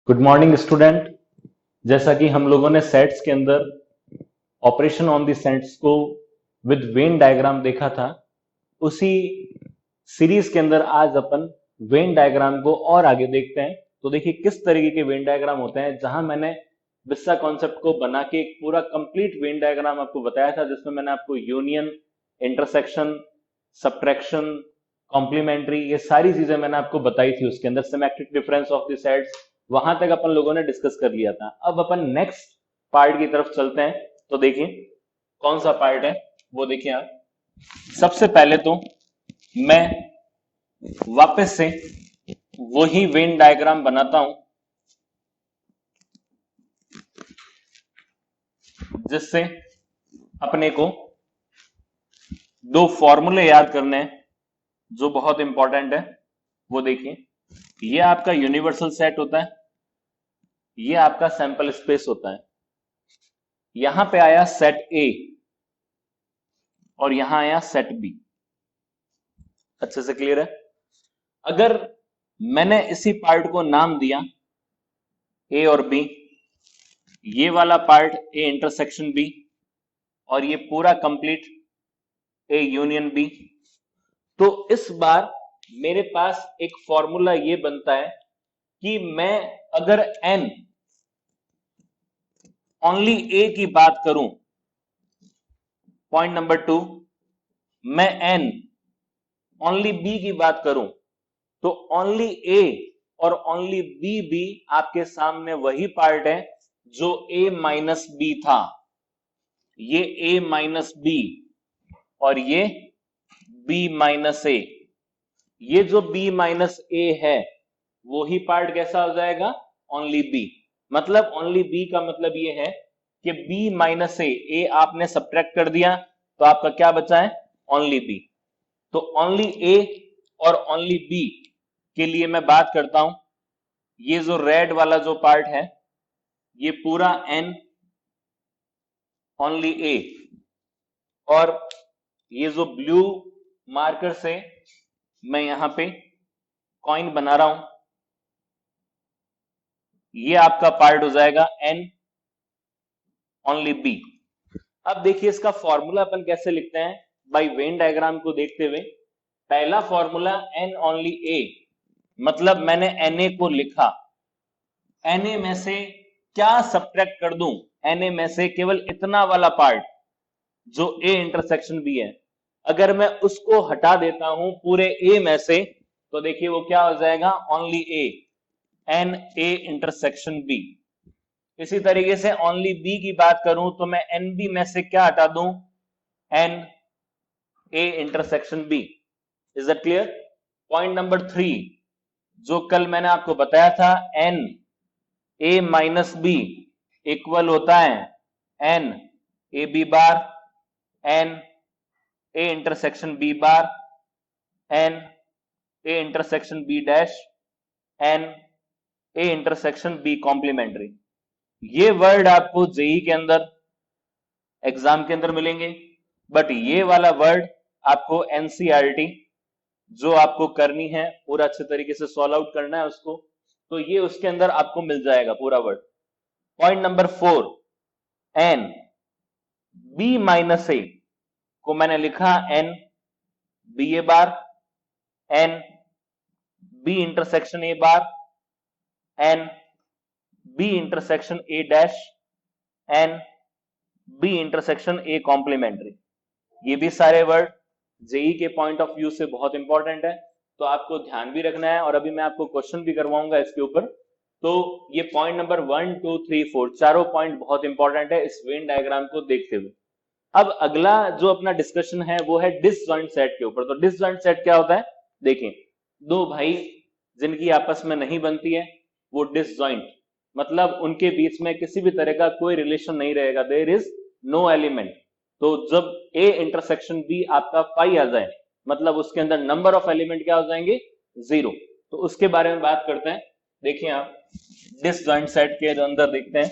Good morning student. जैसा कि हम लोगों ने सेट्स के अंदर ऑपरेशन ऑन द सेट्स को विद वेन डायग्राम देखा था, उसी सीरीज के अंदर आज अपन वेन डायग्राम को और आगे देखते हैं। तो देखिए किस तरीके के वेन डायग्राम होते हैं, जहां मैंने विस्सा कॉन्सेप्ट को बना के एक पूरा कंप्लीट वेन डायग्राम आपको बताया था, जिसमें मैंने आपको यूनियन, इंटरसेक्शन, सब्ट्रैक्शन, कॉम्प्लीमेंट्री, ये सारी चीजें मैंने आपको बताई थी। उसके अंदर symmetric difference of the sets, वहां तक अपन लोगों ने डिस्कस कर लिया था। अब अपन नेक्स्ट पार्ट की तरफ चलते हैं। तो देखिए कौन सा पार्ट है वो देखिए आप। सबसे पहले तो मैं वापस से वही वेन डायग्राम बनाता हूं, जिससे अपने को दो फॉर्मूले याद करने हैं जो बहुत इंपॉर्टेंट है। वो देखिए, ये आपका यूनिवर्सल सेट होता है, ये आपका सैंपल स्पेस होता है। यहां पे आया सेट ए और यहां आया सेट बी। अच्छे से क्लियर है? अगर मैंने इसी पार्ट को नाम दिया ए और बी, ये वाला पार्ट ए इंटरसेक्शन बी, और ये पूरा कंप्लीट ए यूनियन बी, तो इस बार मेरे पास एक फॉर्मूला ये बनता है कि मैं अगर एन ओनली ए की बात करूं, पॉइंट नंबर 2, मैं एन ओनली बी की बात करूं, तो ओनली ए और ओनली बी भी आपके सामने वही पार्ट है जो ए माइनस बी था। ये ए माइनस बी और ये बी माइनस ए। ये जो बी माइनस ए है वो ही पार्ट कैसा हो जाएगा? Only B. मतलब ओनली बी का मतलब ये है कि बी माइनस ए आपने सब्ट्रैक्ट कर दिया तो आपका क्या बचा है? Only B. तो ओनली ए और ओनली बी के लिए मैं बात करता हूं। ये जो रेड वाला जो पार्ट है, ये पूरा एन ओनली ए, और ये जो ब्लू मार्कर से मैं यहां पे कॉइन बना रहा हूं, ये आपका पार्ट हो जाएगा एन ओनली बी। अब देखिए इसका फॉर्मूला अपन कैसे लिखते हैं बाय वेन डायग्राम को देखते हुए। पहला फॉर्मूला एन ओनली ए, मतलब मैंने Na को लिखा, Na में से क्या सब्ट्रैक्ट कर दूं? Na में से केवल इतना वाला पार्ट जो ए इंटरसेक्शन बी है, अगर मैं उसको हटा देता हूं पूरे ए में से, तो देखिए वो क्या हो जाएगा? Only A, n A intersection B. इसी तरीके से ओनली बी की बात करूं तो मैं एन बी में से क्या हटा दूं? N A intersection B. Is that clear? Point number 3, जो कल मैंने आपको बताया था, n A minus B equal होता है n A B bar, n A intersection B bar, n A intersection B dash, n A intersection B complementary. ये word आपको जेई के अंदर, एग्जाम के अंदर मिलेंगे, बट ये वाला वर्ड आपको एनसीईआरटी जो आपको करनी है पूरा अच्छे तरीके से सॉल्व आउट करना है उसको, तो ये उसके अंदर आपको मिल जाएगा पूरा word. Point number 4, n B minus A को मैंने लिखा n B A bar, n B intersection A bar, n B intersection A dash, n B intersection A complementary. ये भी सारे वर्ड जेई के पॉइंट ऑफ व्यू से बहुत important है, तो आपको ध्यान भी रखना है, और अभी मैं आपको क्वेश्चन भी करवाऊंगा इसके ऊपर। तो ये पॉइंट नंबर 1 2 3 4 चारों पॉइंट बहुत इंपॉर्टेंट है इस वेन डायग्राम को देखते हुए। अब अगला जो अपना डिस्कशन है वो है डिसजॉइंट सेट के ऊपर। तो डिसजॉइंट सेट क्या होता है? देखें, दो भाई जिनकी आपस में नहीं बनती है वो डिसजॉइंट, मतलब उनके बीच में किसी भी तरह का कोई रिलेशन नहीं रहेगा, देयर इज नो एलिमेंट। तो जब ए इंटरसेक्शन बी आपका पाई आ जाए, मतलब उसके अंदर नंबर ऑफ एलिमेंट क्या हो जाएंगे? 0। तो उसके बारे में बात करते हैं। देखिए आप डिसजॉइंट सेट के अंदर देखते हैं,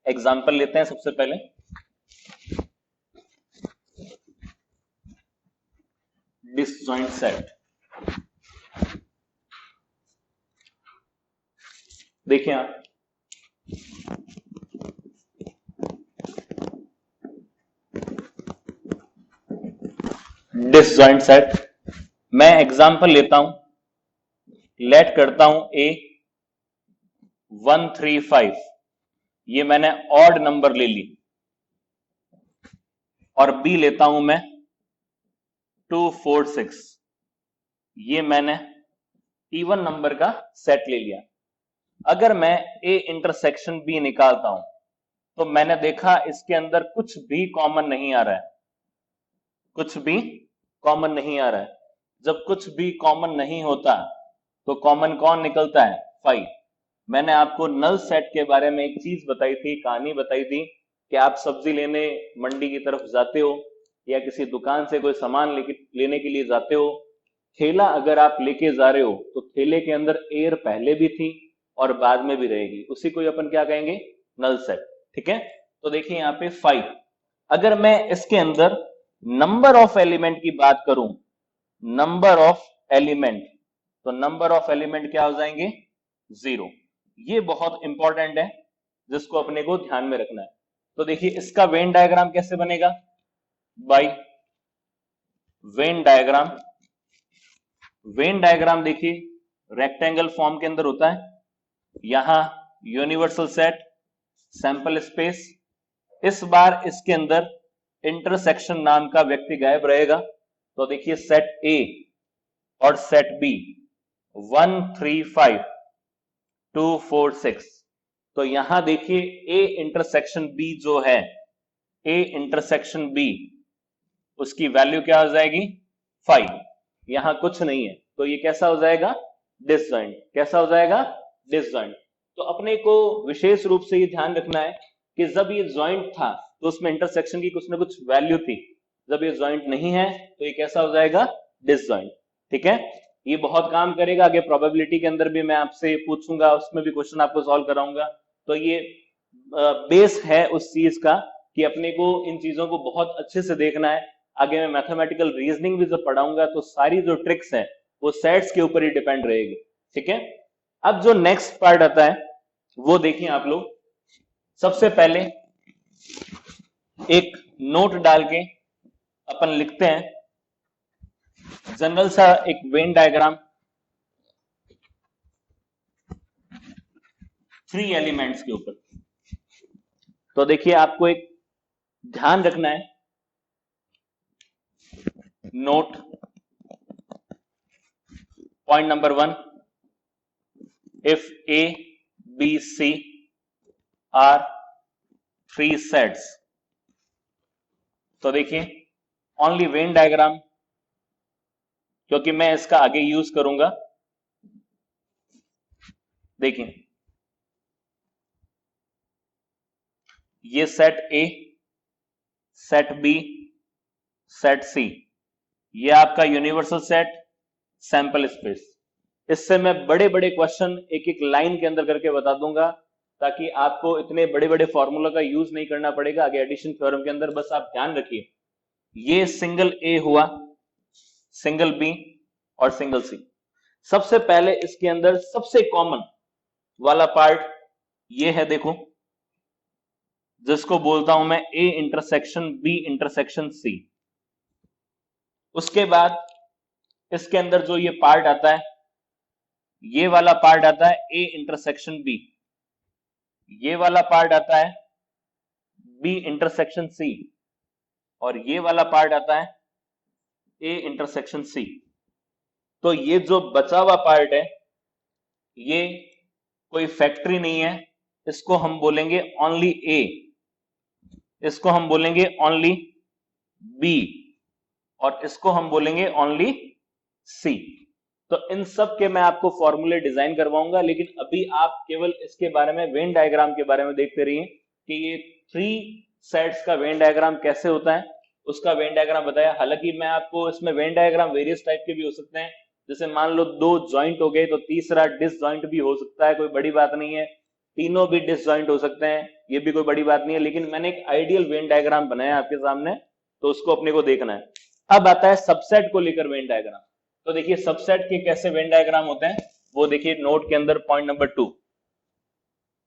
एग्जांपल लेते हैं सबसे पहले। डिसजॉइंट सेट, देखिए आप डिसजॉइंट सेट, मैं एग्जांपल लेता हूं, लेट करता हूं ए 135, ये मैंने ऑड नंबर ले ली, और बी लेता हूं मैं 246, ये मैंने इवन नंबर का सेट ले लिया। अगर मैं ए इंटरसेक्शन बी निकालता हूं तो मैंने देखा इसके अंदर कुछ भी कॉमन नहीं आ रहा है, कुछ भी कॉमन नहीं आ रहा है। जब कुछ भी कॉमन नहीं होता तो कॉमन कौन निकलता है? 5। मैंने आपको नल सेट के बारे में एक चीज बताई थी, कहानी बताई थी कि आप सब्जी लेने मंडी की तरफ जाते हो या किसी दुकान से कोई सामान लेने के लिए जाते हो, थैला अगर आप लेके जा रहे हो तो थैले के अंदर एयर पहले भी थी और बाद में भी रहेगी, उसी को अपन क्या कहेंगे? Null set. ठीक है, तो देखिए यहाँ पे 5। अगर मैं इसके अंदर नंबर ऑफ एलिमेंट की बात करूं, नंबर ऑफ एलिमेंट, तो नंबर ऑफ एलिमेंट क्या हो जाएंगे? 0। ये बहुत इंपॉर्टेंट है जिसको अपने को ध्यान में रखना है। तो देखिए इसका वेन डायग्राम कैसे बनेगा? By Venn diagram. Venn diagram देखिए रेक्टेंगल फॉर्म के अंदर होता है, यहां यूनिवर्सल सेट, सैंपल स्पेस, इस बार इसके अंदर इंटरसेक्शन नाम का व्यक्ति गायब रहेगा। तो देखिए सेट ए और सेट बी 1 3 5 2 4 6, तो यहां देखिए ए इंटरसेक्शन बी जो है, ए इंटरसेक्शन बी, उसकी वैल्यू क्या हो जाएगी? 5। यहां कुछ नहीं है तो ये कैसा हो जाएगा? डिसजॉइंट। कैसा हो जाएगा? डिसजॉइंट। तो अपने को विशेष रूप से ये ध्यान रखना है कि जब ये जॉइंट था तो उसमें इंटरसेक्शन की कुछ ना कुछ वैल्यू थी, जब ये जॉइंट नहीं है तो ये कैसा हो जाएगा? डिसजॉइंट। ठीक है, ये बहुत काम करेगा आगे प्रोबेबिलिटी के अंदर भी, मैं आपसे पूछूंगा, उसमें भी क्वेश्चन आपको सॉल्व कराऊंगा। तो ये बेस है उस चीज का कि अपने को इन चीजों को बहुत अच्छे से देखना है। आगे मैं मैथमेटिकल रीजनिंग भी जब पढ़ाऊंगा तो सारी जो ट्रिक्स हैं वो सेट्स के ऊपर ही डिपेंड रहेगी। ठीक है, अब जो नेक्स्ट पार्ट आता है वो देखिए आप लोग, सबसे पहले एक नोट डाल के अपन लिखते हैं जनरल सा एक वेन डायग्राम, 3 एलिमेंट्स के ऊपर। तो देखिए आपको एक ध्यान रखना है, note point number 1, if A, B, C are 3 sets, तो देखिए ओनली वेन डायग्राम, क्योंकि मैं इसका आगे यूज करूंगा। देखिए ये set A, set B, set C, ये आपका यूनिवर्सल सेट, सैंपल स्पेस। इससे मैं बड़े बड़े क्वेश्चन एक एक लाइन के अंदर करके बता दूंगा ताकि आपको इतने बड़े बड़े फॉर्मूला का यूज नहीं करना पड़ेगा आगे एडिशन थ्योरम के अंदर। बस आप ध्यान रखिए, ये सिंगल ए हुआ, सिंगल बी और सिंगल सी। सबसे पहले इसके अंदर सबसे कॉमन वाला पार्ट ये है, देखो, जिसको बोलता हूं मैं A intersection B intersection C. उसके बाद इसके अंदर जो ये पार्ट आता है, ये वाला पार्ट आता है ए इंटरसेक्शन बी, ये वाला पार्ट आता है बी इंटरसेक्शन सी, और ये वाला पार्ट आता है ए इंटरसेक्शन सी। तो ये जो बचा हुआ पार्ट है ये कोई फैक्टरी नहीं है, इसको हम बोलेंगे ओनली ए, इसको हम बोलेंगे ओनली बी, और इसको हम बोलेंगे ओनली सी। तो इन सब के मैं आपको फॉर्मूले डिजाइन करवाऊंगा, लेकिन अभी आप केवल इसके बारे में, वेन डायग्राम के बारे में देखते रहिए कि ये 3 सेट्स का वेन डायग्राम कैसे होता है, उसका वेन डायग्राम बताया। हालांकि मैं आपको इसमें वेन डायग्राम वेरियस टाइप के भी हो सकते हैं, जैसे मान लो 2 ज्वाइंट हो गए तो तीसरा डिसज्वाइंट भी हो सकता है, कोई बड़ी बात नहीं है। तीनों भी डिसज्वाइंट हो सकते हैं, ये भी कोई बड़ी बात नहीं है। लेकिन मैंने एक आइडियल वेन डायग्राम बनाया आपके सामने, तो उसको अपने को देखना है। अब आता है सबसेट को लेकर वेन डायग्राम। तो देखिए सबसेट के कैसे वेन डायग्राम होते हैं वो देखिए नोट के अंदर पॉइंट नंबर 2।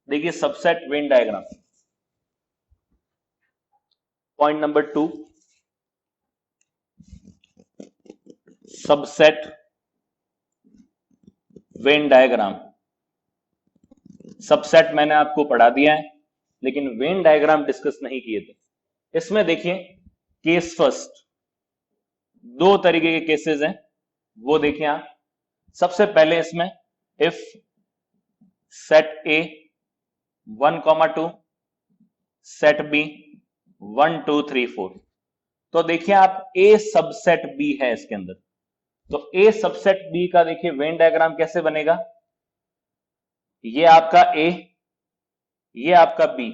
देखिए subset Venn diagram, point number 2, subset Venn diagram. Subset मैंने आपको पढ़ा दिया है, लेकिन वेन डायग्राम डिस्कस नहीं किए थे। इसमें देखिए केस फर्स्ट, दो तरीके के केसेस हैं, वो देखिए आप। सबसे पहले इसमें if set A 1,2 set B 1 2 3 4, तो देखिए आप ए सबसेट बी है इसके अंदर, तो ए सबसेट बी का देखिए वेन डायग्राम कैसे बनेगा। ये आपका ए, ये आपका बी,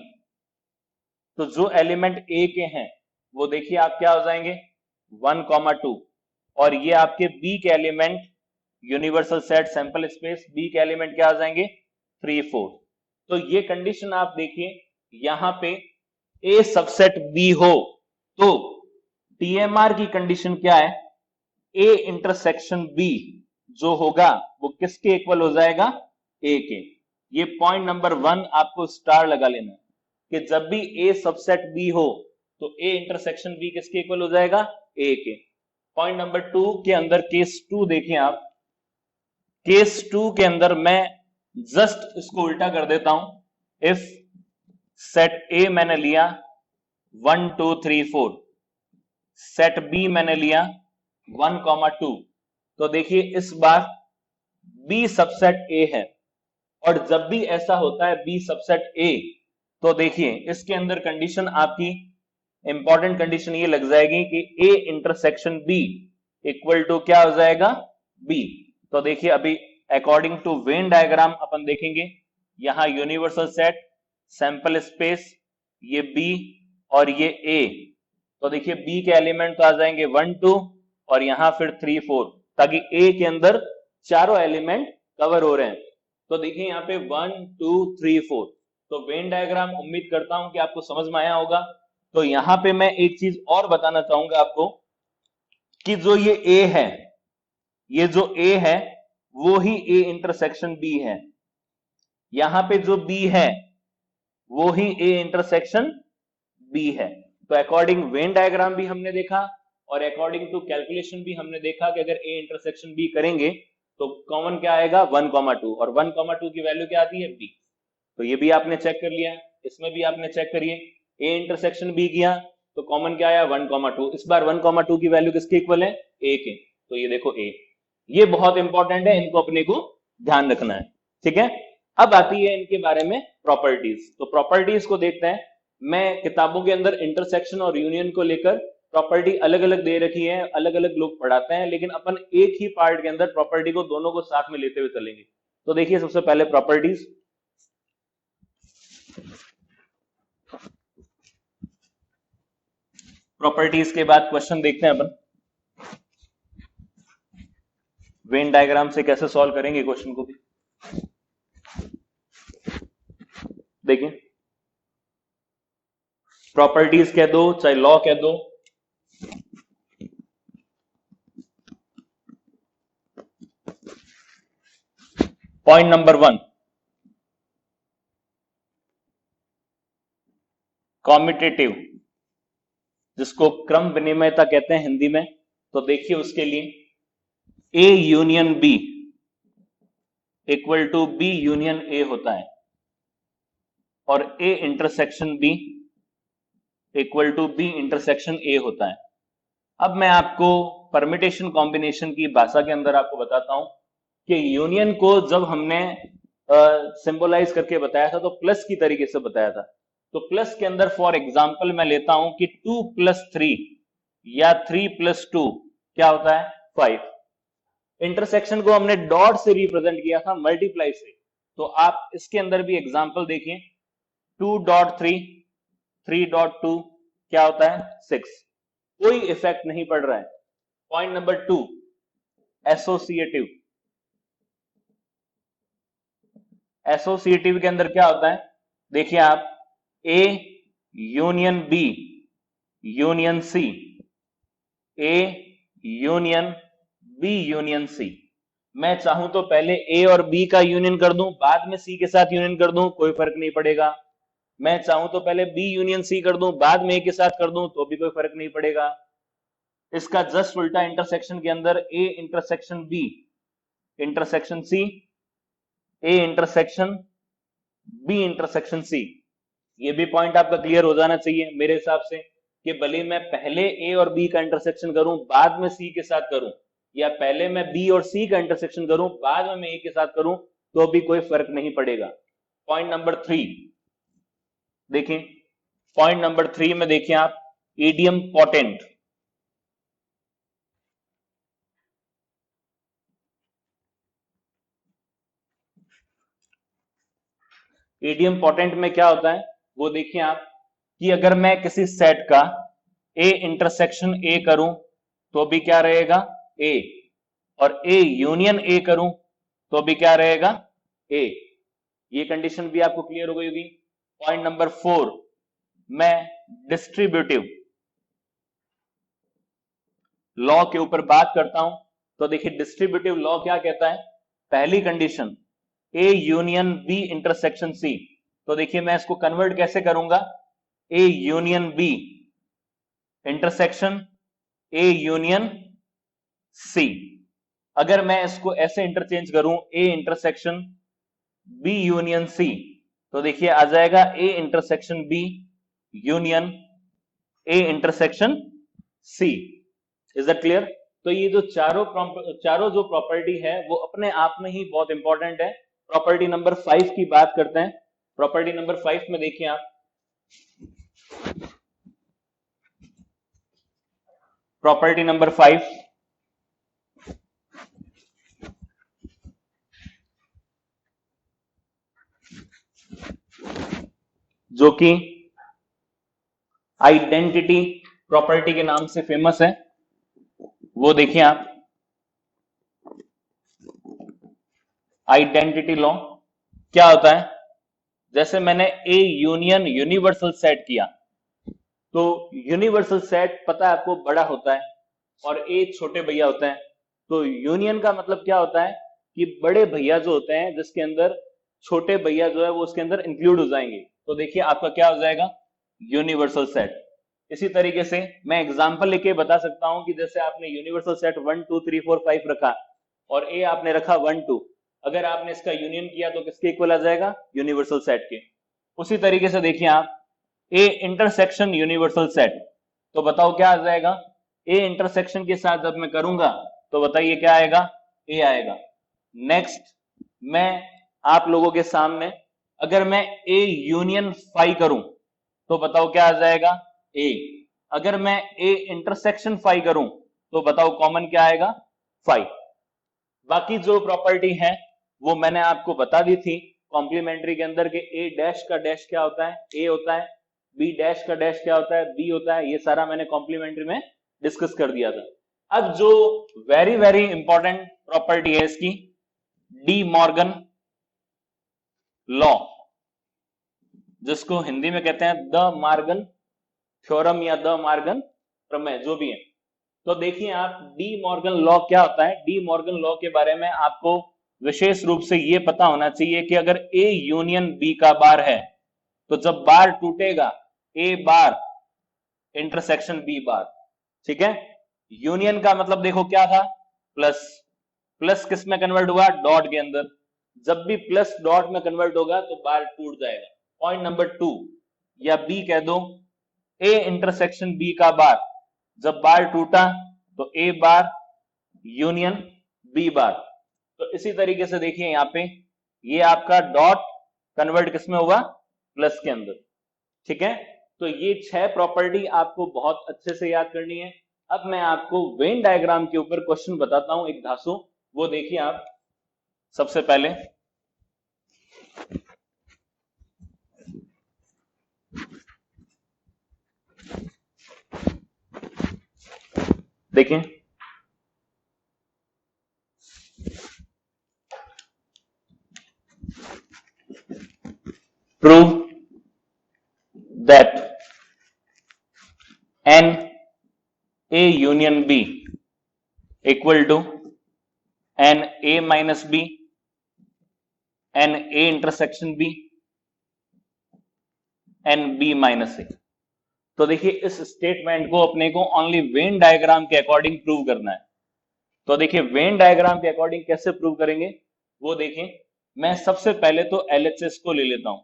तो जो एलिमेंट ए के हैं वो देखिए आप क्या हो जाएंगे 1,2, और ये आपके बी के element universal set sample space B के एलिमेंट क्या हो जाएंगे 3 4। तो ये कंडीशन आप देखिए, यहां पे ए सबसेट बी हो तो टीएमआर की कंडीशन क्या है, ए इंटरसेक्शन बी जो होगा वो किसके इक्वल हो जाएगा, ए के। ये पॉइंट नंबर 1 आपको स्टार लगा लेना है कि जब भी ए सबसेट बी हो तो ए इंटरसेक्शन बी किसके इक्वल हो जाएगा, ए के। पॉइंट नंबर 2 के अंदर केस 2 देखिए आप, केस 2 के अंदर मैं जस्ट इसको उल्टा कर देता हूं। इफ सेट ए मैंने लिया 1 2 3 4, सेट बी मैंने लिया 1,2, तो देखिए इस बार बी सबसेट ए है, और जब भी ऐसा होता है बी सबसेट ए, तो देखिए इसके अंदर कंडीशन आपकी इंपॉर्टेंट कंडीशन ये लग जाएगी कि A intersection B equal to क्या हो जाएगा, बी। तो देखिए अभी अकॉर्डिंग टू वेन डायग्राम अपन देखेंगे, यहां यूनिवर्सल सेट सैंपल स्पेस ये बी और ये ए, तो देखिए बी के एलिमेंट तो आ जाएंगे 1 2 और यहां फिर 3 4, ताकि ए के अंदर चारों एलिमेंट कवर हो रहे हैं। तो देखिए यहाँ पे 1 2 3 4, तो वेन डायग्राम उम्मीद करता हूं कि आपको समझ में आया होगा। तो यहां पे मैं एक चीज और बताना चाहूंगा आपको कि जो ये ए है, ये जो ए है वो ही ए इंटरसेक्शन बी है, यहां पे जो बी है वो ही ए इंटरसेक्शन बी है। तो अकॉर्डिंग वेन डायग्राम भी हमने देखा और अकॉर्डिंग टू कैलकुलेशन भी हमने देखा कि अगर ए इंटरसेक्शन बी करेंगे तो कॉमन क्या आएगा 1,2, और 1,2 की वैल्यू क्या आती है बी। तो ये भी आपने चेक कर लिया, इसमें भी आपने चेक करिए, ए इंटरसेक्शन बी किया तो कॉमन क्या आया 1,2, इस बार 1,2 की वैल्यू किसके इक्वल है, ए के। तो ये देखो ए, ये बहुत इंपॉर्टेंट है, इनको अपने को ध्यान रखना है, ठीक है। अब आती है इनके बारे में प्रॉपर्टीज, तो प्रॉपर्टीज को देखते हैं। मैं किताबों के अंदर इंटरसेक्शन और यूनियन को लेकर प्रॉपर्टी अलग अलग दे रखी है, अलग अलग लोग पढ़ाते हैं, लेकिन अपन एक ही पार्ट के अंदर प्रॉपर्टी को दोनों को साथ में लेते हुए चलेंगे। तो देखिए सबसे पहले प्रॉपर्टीज, प्रॉपर्टीज के बाद क्वेश्चन देखते हैं अपन वेन डायग्राम से कैसे सॉल्व करेंगे क्वेश्चन को भी। देखिए प्रॉपर्टीज कह दो चाहे लॉ कह दो, पॉइंट नंबर 1 कॉम्यूटेटिव, जिसको क्रम विनिमयता कहते हैं हिंदी में। तो देखिए उसके लिए A union B equal to B union A होता है, और A intersection B equal to B intersection A होता है। अब मैं आपको परमिटेशन कॉम्बिनेशन की भाषा के अंदर आपको बताता हूं कि यूनियन को जब हमने सिंबलाइज करके बताया था तो प्लस की तरीके से बताया था। तो प्लस के अंदर फॉर एग्जांपल मैं लेता हूं कि 2 + 3 या 3 + 2 क्या होता है 5। इंटरसेक्शन को हमने डॉट से रिप्रेजेंट किया था, मल्टीप्लाई से। तो आप इसके अंदर भी एग्जांपल देखिए, 2.3 3.2 क्या होता है 6, कोई इफेक्ट नहीं पड़ रहा है। पॉइंट नंबर 2 एसोसिएटिव, एसोसिएटिव के अंदर क्या होता है, देखिए आप A union B union C, A union B union C. मैं चाहूं तो पहले ए और बी का यूनियन कर दूं, बाद में सी के साथ यूनियन कर दूं, कोई फर्क नहीं पड़ेगा। मैं चाहूं तो पहले बी यूनियन सी कर दूं, बाद में ए के साथ कर दूं, तो भी कोई फर्क नहीं पड़ेगा। इसका जस्ट उल्टा इंटरसेक्शन के अंदर A intersection B intersection C, A intersection B intersection C. ये भी पॉइंट आपका क्लियर हो जाना चाहिए मेरे हिसाब से, कि भले मैं पहले ए और बी का इंटरसेक्शन करूं बाद में सी के साथ करूं, या पहले मैं बी और सी का इंटरसेक्शन करूं बाद में मैं ए के साथ करूं, तो भी कोई फर्क नहीं पड़ेगा। पॉइंट नंबर 3 देखिए, पॉइंट नंबर 3 में देखिए आप, ईडियम पोटेंट। ईडियम पोटेंट में क्या होता है वो देखिए आप, कि अगर मैं किसी सेट का ए इंटरसेक्शन ए करूं तो भी क्या रहेगा, ए, और ए यूनियन ए करूं तो भी क्या रहेगा, ए। ये कंडीशन भी आपको क्लियर हो गई होगी। पॉइंट नंबर 4, मैं डिस्ट्रीब्यूटिव लॉ के ऊपर बात करता हूं, तो देखिए डिस्ट्रीब्यूटिव लॉ क्या कहता है, पहली condition A union B intersection C, तो देखिए मैं इसको कन्वर्ट कैसे करूंगा, A union B intersection A union C. अगर मैं इसको ऐसे इंटरचेंज करूं, A intersection B union C, तो देखिए आ जाएगा A intersection B union A intersection C. Is that clear? तो ये जो चारों जो प्रॉपर्टी है वो अपने आप में ही बहुत इंपॉर्टेंट है। प्रॉपर्टी नंबर 5 की बात करते हैं। प्रॉपर्टी नंबर 5 में देखिए आप, प्रॉपर्टी नंबर 5, जो कि आइडेंटिटी प्रॉपर्टी के नाम से फेमस है, वो देखिए आप, आइडेंटिटी लॉ क्या होता है, जैसे मैंने ए यूनियन यूनिवर्सल सेट किया, तो यूनिवर्सल सेट पता है आपको बड़ा होता है और ए छोटे भैया होते हैं। तो यूनियन का मतलब क्या होता है कि बड़े भैया जो होते हैं जिसके अंदर छोटे भैया जो है वो उसके अंदर इंक्लूड हो जाएंगे, तो देखिए आपका क्या हो जाएगा, यूनिवर्सल सेट। इसी तरीके से मैं एग्जांपल लेके बता सकता हूं कि जैसे आपने यूनिवर्सल सेट 1 2 3 4 5 रखा और ए आपने रखा 1 2, अगर आपने इसका यूनियन किया तो किसके इक्वल आ जाएगा, यूनिवर्सल सेट के। उसी तरीके से देखिए आप, ए इंटरसेक्शन यूनिवर्सल सेट, तो बताओ क्या आ जाएगा, ए इंटरसेक्शन के साथ जब मैं करूंगा तो बताइए क्या आएगा, ए आएगा। नेक्स्ट, मैं आप लोगों के सामने अगर मैं ए यूनियन फाई करूं तो बताओ क्या आ जाएगा, ए। अगर मैं ए इंटरसेक्शन फाई करूं तो बताओ कॉमन क्या आएगा, फाई। बाकी जो प्रॉपर्टी है वो मैंने आपको बता दी थी कॉम्प्लीमेंट्री के अंदर के, ए डैश का डैश क्या होता है, ए होता है, बी डैश का डैश क्या होता है, बी होता है। ये सारा मैंने कॉम्प्लीमेंट्री में डिस्कस कर दिया था। अब जो वेरी वेरी इंपॉर्टेंट प्रॉपर्टी है इसकी, डी मॉर्गन लॉ, जिसको हिंदी में कहते हैं द मॉर्गन थ्योरम या द मॉर्गन प्रमेय, जो भी है। तो देखिए आप, डी मॉर्गन लॉ क्या होता है। डी मॉर्गन लॉ के बारे में आपको विशेष रूप से यह पता होना चाहिए कि अगर ए यूनियन बी का बार है तो जब बार टूटेगा ए बार इंटरसेक्शन बी बार, ठीक है। यूनियन का मतलब देखो क्या था, प्लस, प्लस किस में कन्वर्ट हुआ, डॉट के अंदर। जब भी प्लस डॉट में कन्वर्ट होगा तो बार टूट जाएगा। पॉइंट नंबर 2 या बी कह दो, ए इंटरसेक्शन बी का बार, जब बार टूटा तो ए बार यूनियन बी बार। तो इसी तरीके से देखिए यहां पे, ये आपका डॉट कन्वर्ट किस में हुआ, प्लस के अंदर, ठीक है। तो ये 6 प्रॉपर्टी आपको बहुत अच्छे से याद करनी है। अब मैं आपको वेन डायग्राम के ऊपर क्वेश्चन बताता हूं एक धासु, वो देखिए आप। सबसे पहले देखें, prove that n A union B equal to n A minus B, n A intersection B, n B minus A. तो देखिए इस स्टेटमेंट को अपने को ओनली वेन डायग्राम के अकॉर्डिंग प्रूव करना है। तो देखिए वेन डायग्राम के अकॉर्डिंग कैसे प्रूव करेंगे वो देखें। मैं सबसे पहले तो एलएचएस को ले लेता हूं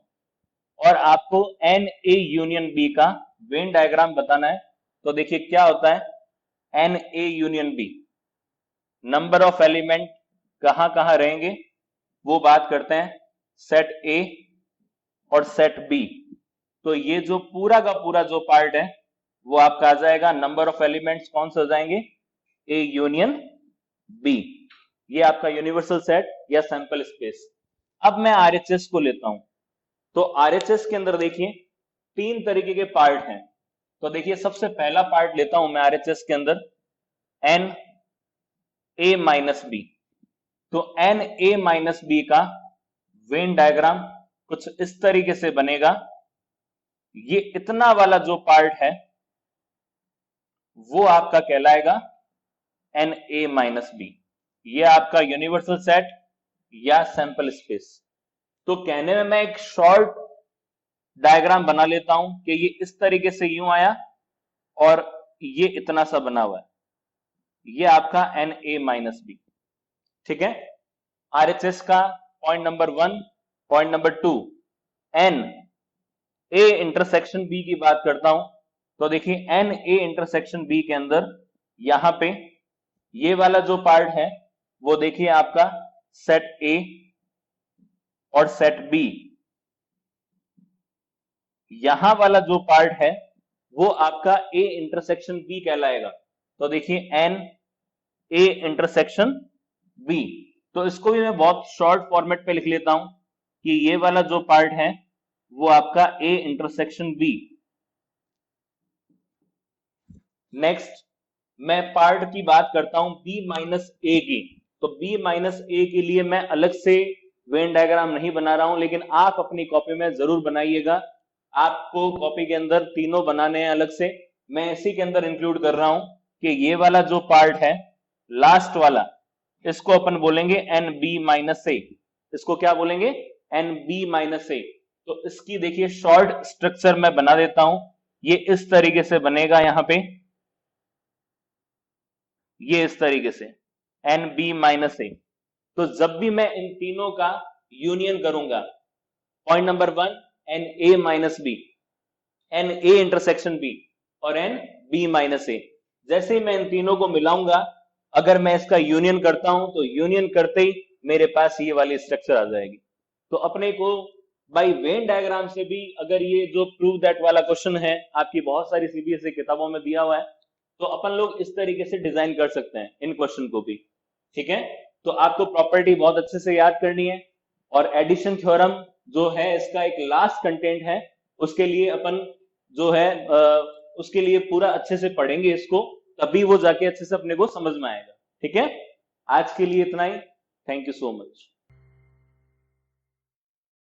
और आपको एन ए यूनियन बी का वेन डायग्राम बताना है। तो देखिए क्या होता है n A union B, number of element कहां कहां रहेंगे वो बात करते हैं, सेट ए और सेट बी। तो ये जो पूरा का पूरा जो पार्ट है वो आपका आ जाएगा, नंबर ऑफ एलिमेंट्स कौन से हो जाएंगे, ए यूनियन बी। ये आपका यूनिवर्सल सेट या सैंपल स्पेस। अब मैं आरएचएस को लेता हूं। तो आरएचएस के अंदर देखिए तीन तरीके के पार्ट हैं। तो देखिए सबसे पहला पार्ट लेता हूं मैं आरएचएस के अंदर, एन ए माइनस बी। तो एन ए माइनस बी का वेन डायग्राम कुछ इस तरीके से बनेगा। ये इतना वाला जो पार्ट है वो आपका कहलाएगा एन ए माइनस बी। ये आपका यूनिवर्सल सेट या सैंपल स्पेस। तो कहने में मैं एक शॉर्ट डायग्राम बना लेता हूं कि ये इस तरीके से यूं आया और ये इतना सा बना हुआ है, ये आपका एन ए माइनस बी। ठीक है, आरएचएस का point number 1। Point number 2, n A intersection B की बात करता हूं। तो देखिए एन ए इंटरसेक्शन बी के अंदर यहां पे ये वाला जो पार्ट है वो देखिए आपका सेट ए और सेट बी। यहां वाला जो पार्ट है वो आपका ए इंटरसेक्शन बी कहलाएगा। तो देखिए एन ए इंटरसेक्शन बी। तो इसको भी मैं बहुत शॉर्ट फॉर्मेट पे लिख लेता हूं कि ये वाला जो पार्ट है वो आपका ए इंटरसेक्शन बी। नेक्स्ट मैं पार्ट की बात करता हूं बी माइनस ए की। तो बी माइनस ए के लिए मैं अलग से वेन डायग्राम नहीं बना रहा हूं, लेकिन आप अपनी कॉपी में जरूर बनाइएगा। आपको कॉपी के अंदर तीनों बनाने हैं अलग से। मैं इसी के अंदर इंक्लूड कर रहा हूं कि ये वाला जो पार्ट है लास्ट वाला, इसको अपन बोलेंगे एन बी माइनस ए। इसको क्या बोलेंगे, एन बी माइनस ए। तो इसकी देखिए शॉर्ट स्ट्रक्चर मैं बना देता हूं। ये इस तरीके से बनेगा, यहां पे ये इस तरीके से एन बी माइनस ए। तो जब भी मैं इन तीनों का यूनियन करूंगा, point number 1 n A minus B, n A intersection B और एन बी माइनस ए, जैसे ही मैं इन तीनों को मिलाऊंगा, अगर मैं इसका यूनियन करता हूं तो यूनियन करते ही मेरे पास ये वाली स्ट्रक्चर आ जाएगी। तो अपने को बाय वेन डायग्राम से भी, अगर ये जो प्रूव दैट वाला क्वेश्चन है आपकी बहुत सारी सीबीएसई किताबों में दिया हुआ है, तो अपन लोग इस तरीके से डिजाइन कर सकते हैं इन क्वेश्चन को भी। ठीक है, तो आपको प्रॉपर्टी बहुत अच्छे से याद करनी है। और एडिशन थ्योरम जो है इसका एक लास्ट कंटेंट है, उसके लिए अपन जो है उसके लिए पूरा अच्छे से पढ़ेंगे इसको, तभी वो जाके अच्छे से अपने को समझ में आएगा। ठीक है, आज के लिए इतना ही। Thank you so much.